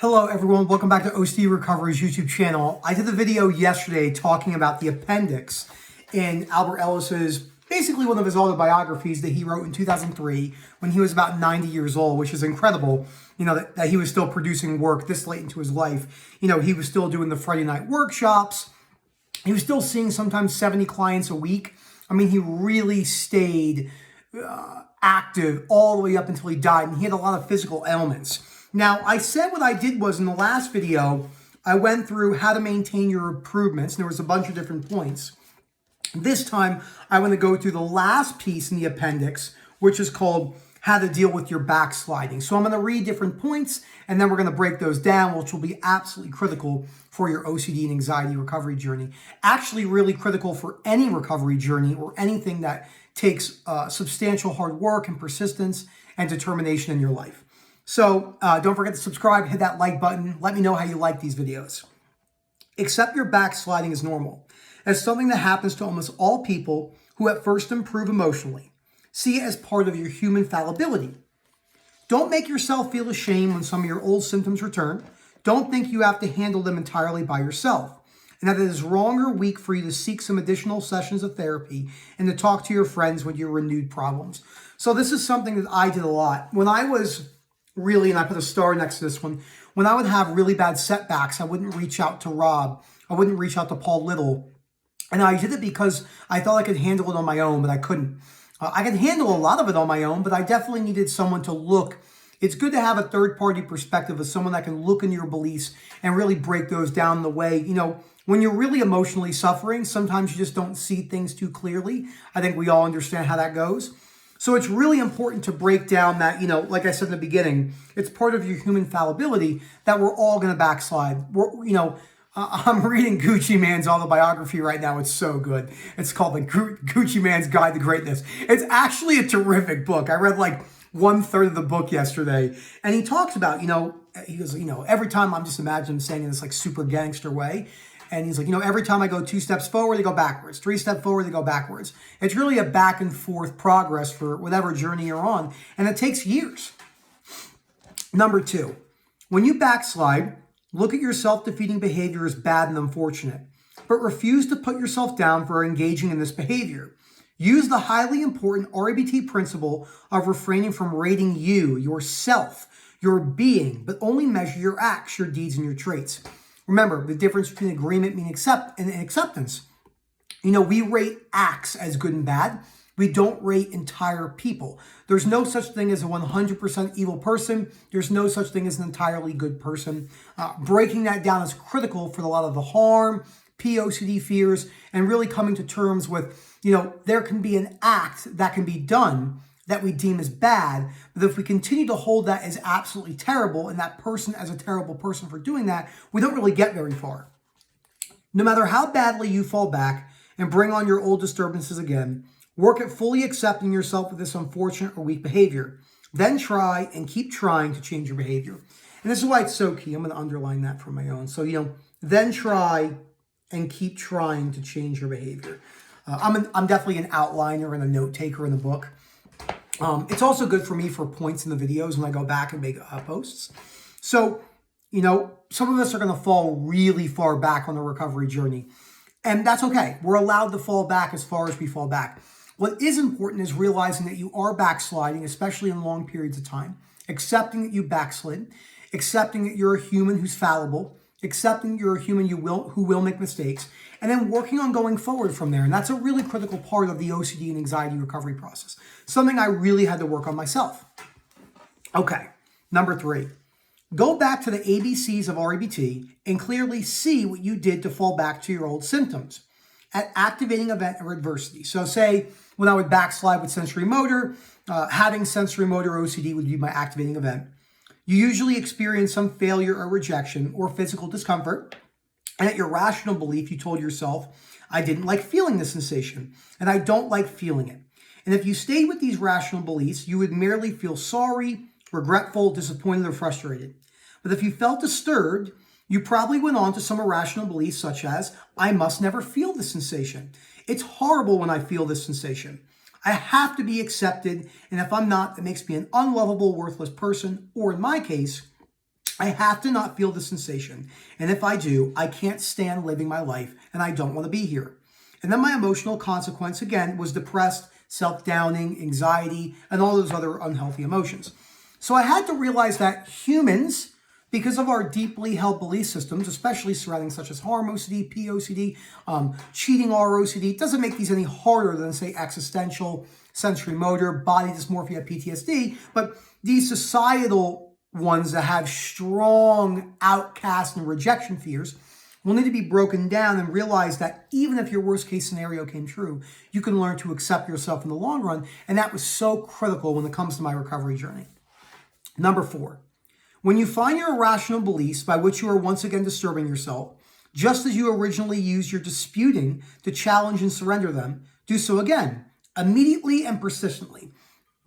Hello everyone, welcome back to OCD Recovery's YouTube channel. I did a video yesterday talking about the appendix in Albert Ellis's, basically one of his autobiographies that he wrote in 2003 when he was about 90 years old, which is incredible, that he was still producing work this late into his life. He was still doing the Friday night workshops. He was still seeing sometimes 70 clients a week. I mean, he really stayed active all the way up until he died, and he had a lot of physical ailments. Now, I said what I did was in the last video, I went through how to maintain your improvements, and there was a bunch of different points. This time, I want to go through the last piece in the appendix, which is called how to deal with your backsliding. So I'm going to read different points, and then we're going to break those down, which will be absolutely critical for your OCD and anxiety recovery journey. Actually really critical for any recovery journey or anything that takes substantial hard work and persistence and determination in your life. So don't forget to subscribe, hit that like button. Let me know how you like these videos. Accept your backsliding as normal, as something that happens to almost all people who at first improve emotionally. See it as part of your human fallibility. Don't make yourself feel ashamed when some of your old symptoms return. Don't think you have to handle them entirely by yourself, and that it is wrong or weak for you to seek some additional sessions of therapy and to talk to your friends with your renewed problems. So this is something that I did a lot. When I was really, and I put a star next to this one, when I would have really bad setbacks, I wouldn't reach out to Rob. I wouldn't reach out to Paul Little. And I did it because I thought I could handle it on my own, but I couldn't. I could handle a lot of it on my own, but I definitely needed someone to look. It's good to have a third-party perspective of someone that can look into your beliefs and really break those down the way, when you're really emotionally suffering, sometimes you just don't see things too clearly. I think we all understand how that goes. So it's really important to break down that, like I said in the beginning, it's part of your human fallibility that we're all going to backslide. I'm reading Gucci Man's autobiography right now. It's so good. It's called The Gucci Man's Guide to Greatness. It's actually a terrific book. I read like 1/3 of the book yesterday. And he talks about, he goes, every time I'm just imagining him saying in this like super gangster way. And he's like, every time I go 2 steps forward, they go backwards. 3 steps forward, they go backwards. It's really a back and forth progress for whatever journey you're on. And it takes years. Number 2, when you backslide, look at your self-defeating behavior as bad and unfortunate, but refuse to put yourself down for engaging in this behavior. Use the highly important REBT principle of refraining from rating you, yourself, your being, but only measure your acts, your deeds, and your traits. Remember, the difference between agreement and acceptance. We rate acts as good and bad. We don't rate entire people. There's no such thing as a 100% evil person. There's no such thing as an entirely good person. Breaking that down is critical for a lot of the harm, POCD fears, and really coming to terms with, there can be an act that can be done that we deem as bad, but if we continue to hold that as absolutely terrible and that person as a terrible person for doing that, we don't really get very far. No matter how badly you fall back and bring on your old disturbances again, work at fully accepting yourself with this unfortunate or weak behavior. Then try and keep trying to change your behavior. And this is why it's so key. I'm going to underline that for my own. So, then try and keep trying to change your behavior. I'm definitely an outliner and a note taker in the book. It's also good for me for points in the videos when I go back and make posts. So, some of us are going to fall really far back on the recovery journey. And that's okay. We're allowed to fall back as far as we fall back. What is important is realizing that you are backsliding, especially in long periods of time. Accepting that you backslid. Accepting that you're a human who's fallible. Accepting that you're a human who will make mistakes. And then working on going forward from there. And that's a really critical part of the OCD and anxiety recovery process. Something I really had to work on myself. Okay, number 3. Go back to the ABCs of REBT and clearly see what you did to fall back to your old symptoms at activating event or adversity. So say when I would backslide with sensory motor, having sensory motor OCD would be my activating event. You usually experience some failure or rejection or physical discomfort. And at your rational belief, you told yourself, I didn't like feeling this sensation, and I don't like feeling it. And if you stayed with these rational beliefs, you would merely feel sorry, regretful, disappointed, or frustrated. But if you felt disturbed, you probably went on to some irrational beliefs such as, I must never feel this sensation. It's horrible when I feel this sensation. I have to be accepted, and if I'm not, it makes me an unlovable, worthless person, or in my case, I have to not feel the sensation. And if I do, I can't stand living my life and I don't want to be here. And then my emotional consequence, again, was depressed, self-downing, anxiety, and all those other unhealthy emotions. So I had to realize that humans, because of our deeply held belief systems, especially surrounding such as harm OCD, POCD, cheating ROCD, it doesn't make these any harder than, say, existential, sensory motor, body dysmorphia, PTSD, but these societal ones that have strong outcast and rejection fears will need to be broken down and realize that even if your worst case scenario came true, you can learn to accept yourself in the long run. And that was so critical when it comes to my recovery journey. Number 4, when you find your irrational beliefs by which you are once again disturbing yourself, just as you originally used your disputing to challenge and surrender them, do so again, immediately and persistently.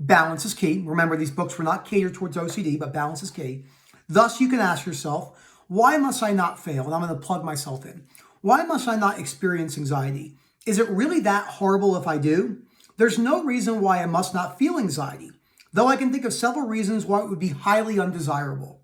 Balance is key. Remember, these books were not catered towards OCD, but balance is key. Thus, you can ask yourself, why must I not fail? And I'm going to plug myself in. Why must I not experience anxiety? Is it really that horrible if I do? There's no reason why I must not feel anxiety, though I can think of several reasons why it would be highly undesirable.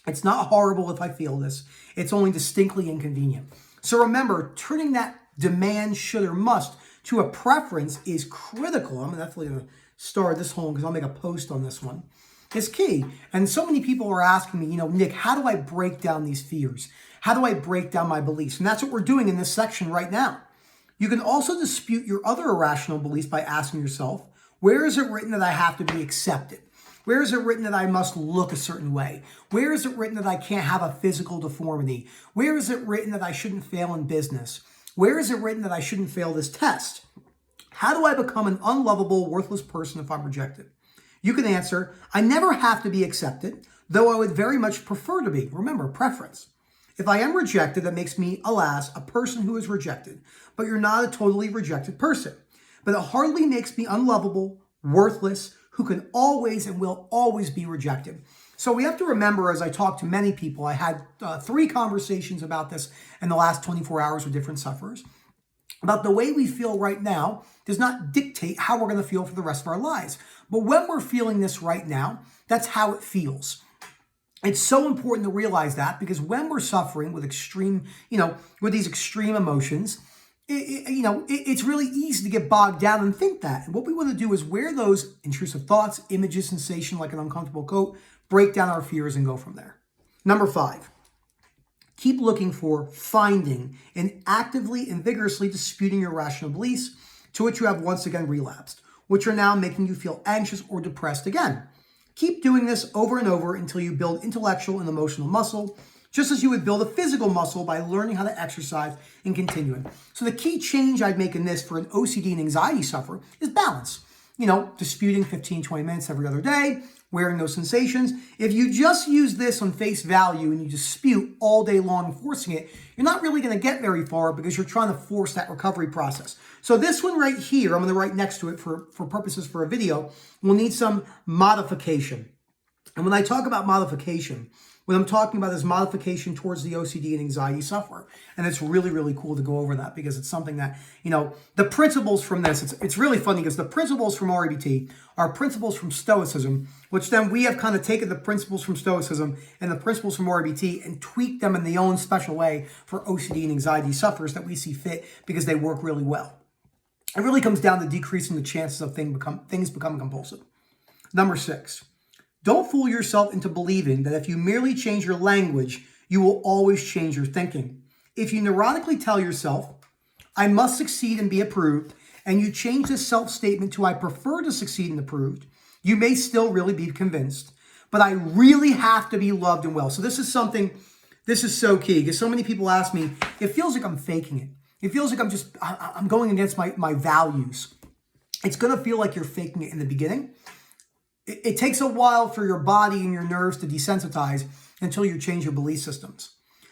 It's not horrible if I feel this. It's only distinctly inconvenient. So remember, turning that demand, should, or must to a preference is critical. I'm definitely going to star this whole because I'll make a post on this one. It's key. And so many people are asking me, Nick, how do I break down these fears? How do I break down my beliefs? And that's what we're doing in this section right now. You can also dispute your other irrational beliefs by asking yourself, where is it written that I have to be accepted? Where is it written that I must look a certain way? Where is it written that I can't have a physical deformity? Where is it written that I shouldn't fail in business? Where is it written that I shouldn't fail this test? How do I become an unlovable, worthless person if I'm rejected? You can answer, I never have to be accepted, though I would very much prefer to be. Remember, preference. If I am rejected, that makes me, alas, a person who is rejected. But you're not a totally rejected person. But it hardly makes me unlovable, worthless, who can always and will always be rejected. So we have to remember, as I talk to many people, I had 3 conversations about this in the last 24 hours with different sufferers, about the way we feel right now does not dictate how we're going to feel for the rest of our lives. But when we're feeling this right now, that's how it feels. It's so important to realize that, because when we're suffering with extreme, with these extreme emotions, it's really easy to get bogged down and think that. And what we want to do is wear those intrusive thoughts, images, sensation like an uncomfortable coat, break down our fears and go from there. Number 5. Keep looking for, finding, and actively and vigorously disputing your rational beliefs to which you have once again relapsed, which are now making you feel anxious or depressed again. Keep doing this over and over until you build intellectual and emotional muscle, just as you would build a physical muscle by learning how to exercise and continuing. So the key change I'd make in this for an OCD and anxiety sufferer is balance. Disputing 15, 20 minutes every other day, wearing those sensations. If you just use this on face value and you dispute all day long and forcing it, you're not really going to get very far because you're trying to force that recovery process. So this one right here, I'm going to write next to it for purposes for a video, will need some modification. And when I talk about modification, what I'm talking about is modification towards the OCD and anxiety sufferer. And it's really, really cool to go over that because it's something that, the principles from this, it's really funny because the principles from REBT are principles from Stoicism, which then we have kind of taken the principles from Stoicism and the principles from REBT and tweaked them in their own special way for OCD and anxiety sufferers that we see fit because they work really well. It really comes down to decreasing the chances of things becoming compulsive. Number 6. Don't fool yourself into believing that if you merely change your language, you will always change your thinking. If you neurotically tell yourself, I must succeed and be approved, and you change this self-statement to I prefer to succeed and approved, you may still really be convinced. But I really have to be loved and well. So this is so key because so many people ask me, it feels like I'm faking it. It feels like I'm going against my values. It's going to feel like you're faking it in the beginning. It takes a while for your body and your nerves to desensitize until you change your belief systems.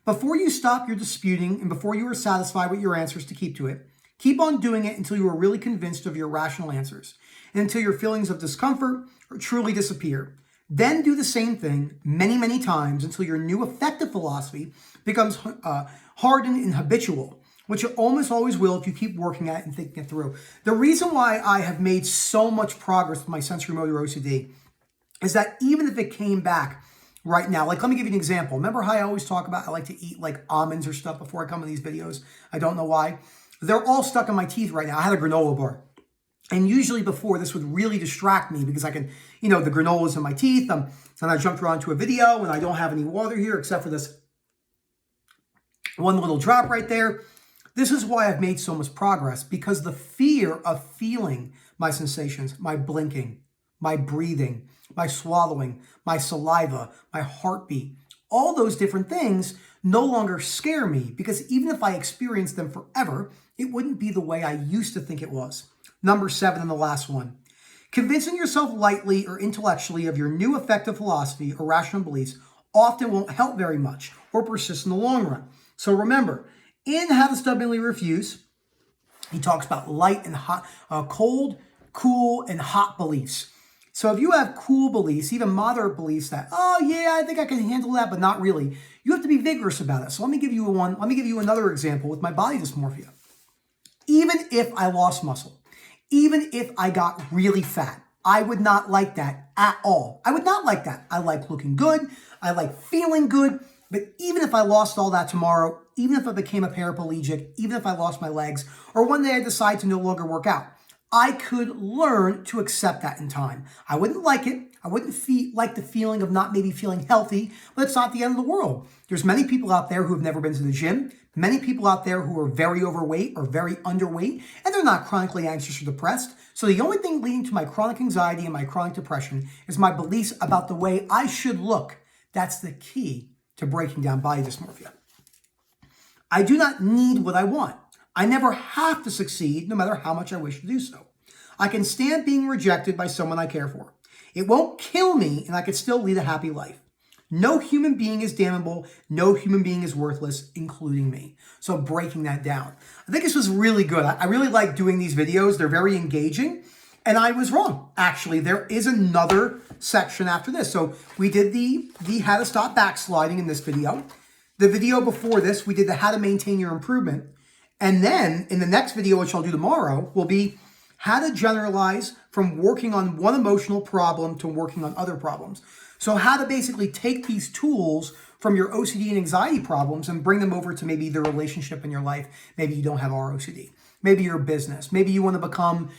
Before you stop your disputing and before you are satisfied with your answers to keep to it, keep on doing it until you are really convinced of your rational answers and until your feelings of discomfort truly disappear. Then do the same thing many, many times until your new effective philosophy becomes hardened and habitual, which it almost always will if you keep working at it and thinking it through. The reason why I have made so much progress with my sensory motor OCD is that even if it came back right now. Like, let me give you an example. Remember how I always talk about I like to eat like almonds or stuff before I come in these videos? I don't know why. They're all stuck in my teeth right now. I had a granola bar. And usually before, this would really distract me because I can, the granola's in my teeth. And I jumped around to a video and I don't have any water here except for this one little drop right there. This is why I've made so much progress, because the fear of feeling my sensations, my blinking, my breathing, my swallowing, my saliva, my heartbeat, all those different things no longer scare me, because even if I experienced them forever, it wouldn't be the way I used to think it was. Number 7 and the last one. Convincing yourself lightly or intellectually of your new effective philosophy or rational beliefs often won't help very much or persist in the long run. So remember, in How to Stubbornly Refuse, he talks about light and hot, cold, cool, and hot beliefs. So if you have cool beliefs, even moderate beliefs that, oh yeah, I think I can handle that, but not really, you have to be vigorous about it. So let me give you another example with my body dysmorphia. Even if I lost muscle, even if I got really fat, I would not like that at all. I would not like that. I like looking good. I like feeling good. But even if I lost all that tomorrow, even if I became a paraplegic, even if I lost my legs, or one day I decide to no longer work out, I could learn to accept that in time. I wouldn't like it. I wouldn't like the feeling of not maybe feeling healthy, but it's not the end of the world. There's many people out there who have never been to the gym, many people out there who are very overweight or very underweight, and they're not chronically anxious or depressed. So the only thing leading to my chronic anxiety and my chronic depression is my beliefs about the way I should look. That's the key to breaking down body dysmorphia. I do not need what I want. I never have to succeed, no matter how much I wish to do so. I can stand being rejected by someone I care for. It won't kill me, and I could still lead a happy life. No human being is damnable. No human being is worthless, including me. So breaking that down. I think this was really good. I really like doing these videos. They're very engaging. And I was wrong. Actually, there is another section after this. So we did the how to stop backsliding in this video. The video before this, we did the how to maintain your improvement. And then in the next video, which I'll do tomorrow, will be how to generalize from working on one emotional problem to working on other problems. So how to basically take these tools from your OCD and anxiety problems and bring them over to maybe the relationship in your life. Maybe you don't have ROCD. Maybe your business. Maybe you want to become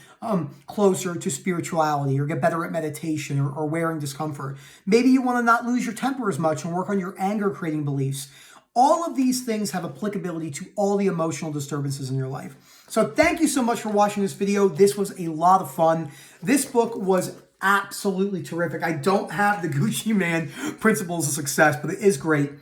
closer to spirituality or get better at meditation or wearing discomfort. Maybe you want to not lose your temper as much and work on your anger creating beliefs. All of these things have applicability to all the emotional disturbances in your life. So thank you so much for watching this video. This was a lot of fun. This book was absolutely terrific. I don't have the Gucci Man Principles of Success, but it is great.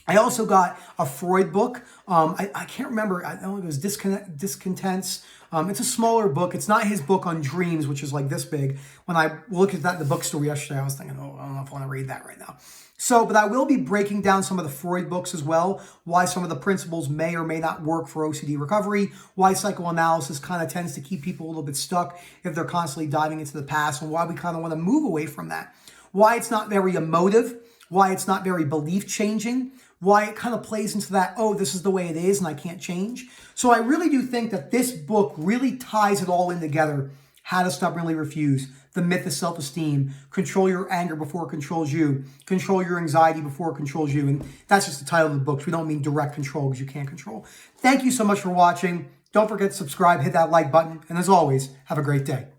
I also got a Freud book. I can't remember. I don't know if it was Discontents. It's a smaller book. It's not his book on dreams, which is like this big. When I looked at that in the bookstore yesterday, I was thinking, oh, I don't know if I want to read that right now. So, but I will be breaking down some of the Freud books as well, why some of the principles may or may not work for OCD recovery, why psychoanalysis kind of tends to keep people a little bit stuck if they're constantly diving into the past, and why we kind of want to move away from that, why it's not very emotive, why it's not very belief changing, why it kind of plays into that, oh, this is the way it is and I can't change. So I really do think that this book really ties it all in together. How to Stubbornly Refuse, The Myth of Self-Esteem, Control Your Anger Before It Controls You, Control Your Anxiety Before It Controls You. And that's just the title of the book. We don't mean direct control because you can't control. Thank you so much for watching. Don't forget to subscribe, hit that like button. And as always, have a great day.